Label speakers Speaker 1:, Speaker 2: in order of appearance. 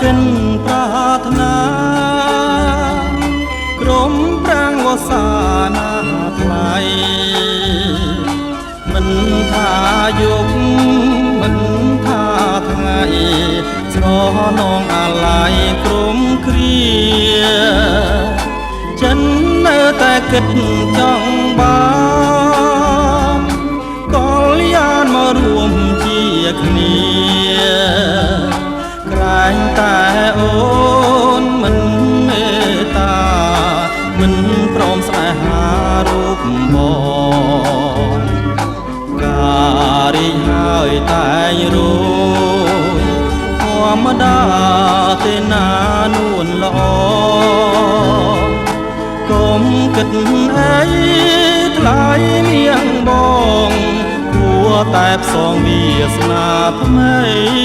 Speaker 1: កិនប្រាថ្នាក្រុមប្រាំងវសានាថ្លៃមិនថាយុគមិនថាថ្ងៃស្រនងអាឡ័យក្រុមគ្រាចិននៅតែគិតចង់បានក៏លយានមករួមជាគ្នាក្រែងតែអូនមិនមេត្តាមិនព្រមស្នេហារូបបងការរីកហើយតែងរួយធម្មតាទេណានួនល្អកុំគិតអីថ្លៃនាងបងគួរតែផ្សងវាសនាថ្មី